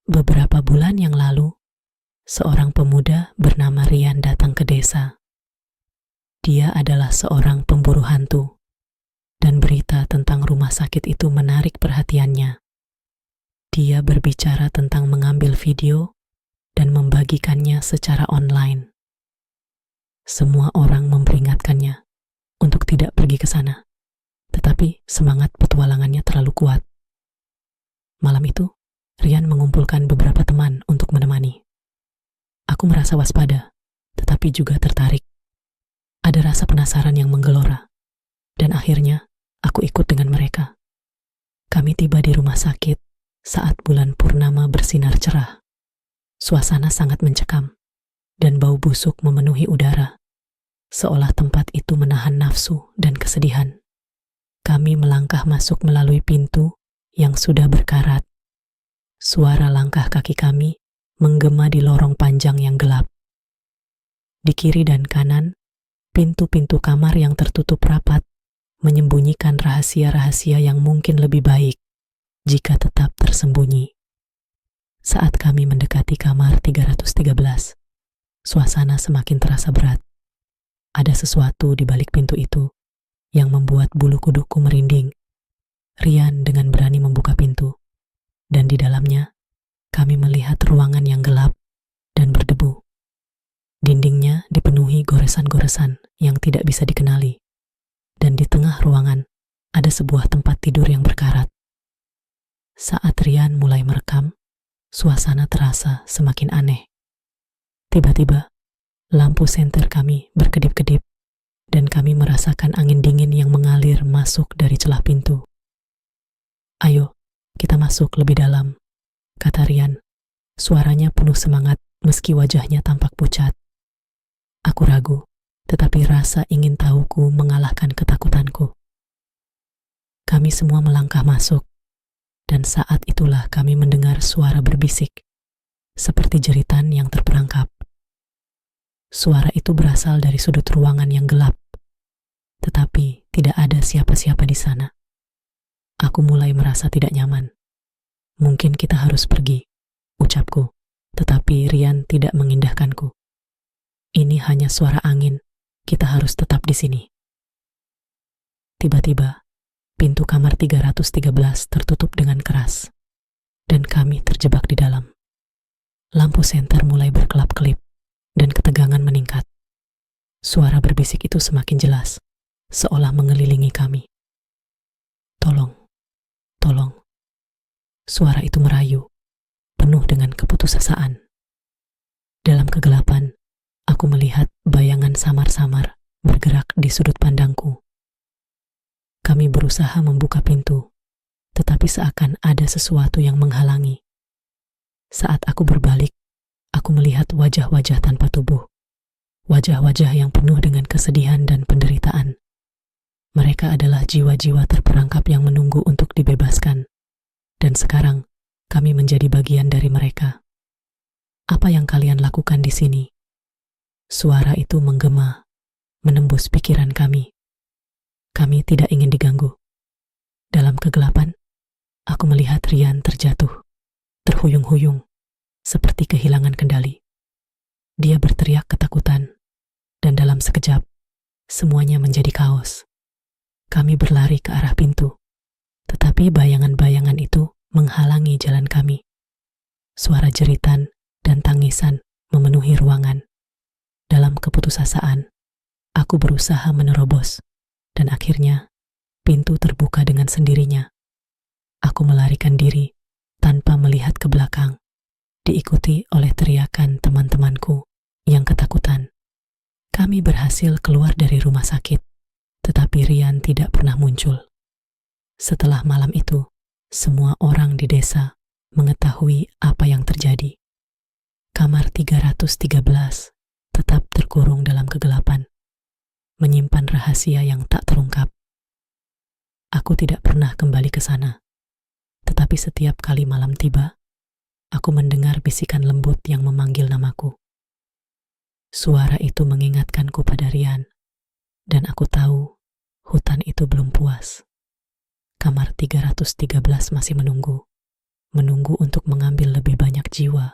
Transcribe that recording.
Beberapa bulan yang lalu, seorang pemuda bernama Rian datang ke desa. Dia adalah seorang pemburu hantu, dan berita tentang rumah sakit itu menarik perhatiannya. Dia berbicara tentang mengambil video dan membagikannya secara online. Semua orang memperingatkannya untuk tidak pergi ke sana, tetapi semangat petualangannya terlalu kuat. Malam itu, Rian mengumpulkan beberapa teman untuk menemani. Aku merasa waspada, tetapi juga tertarik. Ada rasa penasaran yang menggelora, dan akhirnya aku ikut dengan mereka. Kami tiba di rumah sakit saat bulan purnama bersinar cerah. Suasana sangat mencekam, dan bau busuk memenuhi udara, seolah tempat itu menahan nafsu dan kesedihan. Kami melangkah masuk melalui pintu yang sudah berkarat. Suara langkah kaki kami menggema di lorong panjang yang gelap. Di kiri dan kanan, pintu-pintu kamar yang tertutup rapat menyembunyikan rahasia-rahasia yang mungkin lebih baik jika tetap tersembunyi. Saat kami mendekati kamar 313, suasana semakin terasa berat. Ada sesuatu di balik pintu itu yang membuat bulu kuduku merinding. Rian dengan berani membuka pintu, dan di dalamnya kami melihat ruangan yang gelap dan berdebu. Dindingnya dipenuhi goresan-goresan yang tidak bisa dikenali, dan di tengah ruangan ada sebuah tempat tidur yang berkarat. Saat Rian mulai merekam, suasana terasa semakin aneh. Tiba-tiba, lampu senter kami berkedip-kedip, dan kami merasakan angin dingin yang mengalir masuk dari celah pintu. "Ayo, kita masuk lebih dalam," kata Rian. Suaranya penuh semangat meski wajahnya tampak pucat. Aku ragu, tetapi rasa ingin tahuku mengalahkan ketakutanku. Kami semua melangkah masuk, dan saat itulah kami mendengar suara berbisik, seperti jeritan yang terperangkap. Suara itu berasal dari sudut ruangan yang gelap, tetapi tidak ada siapa-siapa di sana. Aku mulai merasa tidak nyaman. "Mungkin kita harus pergi," ucapku, tetapi Rian tidak mengindahkanku. "Ini hanya suara angin, kita harus tetap di sini." Tiba-tiba, pintu kamar 313 tertutup dengan keras, dan kami terjebak di dalam. Lampu senter mulai berkelap-kelip, dan ketegangan meningkat. Suara berbisik itu semakin jelas, seolah mengelilingi kami. "Tolong, tolong." Suara itu merayu, penuh dengan keputusasaan. Dalam kegelapan, aku melihat bayangan samar-samar bergerak di sudut pandangku. Kami berusaha membuka pintu, tetapi seakan ada sesuatu yang menghalangi. Saat aku berbalik, aku melihat wajah-wajah tanpa tubuh. Wajah-wajah yang penuh dengan kesedihan dan penderitaan. Mereka adalah jiwa-jiwa terperangkap yang menunggu untuk dibebaskan. Dan sekarang, kami menjadi bagian dari mereka. "Apa yang kalian lakukan di sini?" Suara itu menggema, menembus pikiran kami. Kami tidak ingin diganggu. Dalam kegelapan, aku melihat Rian terjatuh, terhuyung-huyung, seperti kehilangan kendali. Dia berteriak ketakutan, dan dalam sekejap, semuanya menjadi kaos. Kami berlari ke arah pintu, tetapi bayangan-bayangan itu menghalangi jalan kami. Suara jeritan dan tangisan memenuhi ruangan. Dalam keputusasaan, aku berusaha menerobos, dan akhirnya pintu terbuka dengan sendirinya. Aku melarikan diri tanpa melihat ke belakang, diikuti oleh teriakan teman-temanku yang ketakutan. Kami berhasil keluar dari rumah sakit, tetapi Rian tidak pernah muncul. Setelah malam itu, semua orang di desa mengetahui apa yang terjadi. Kamar 313 tetap terkurung dalam kegelapan, menyimpan rahasia yang tak terungkap. Aku tidak pernah kembali ke sana, tetapi setiap kali malam tiba, aku mendengar bisikan lembut yang memanggil namaku. Suara itu mengingatkanku pada Rian, dan aku tahu hutan itu belum puas. Kamar 313 masih menunggu untuk mengambil lebih banyak jiwa.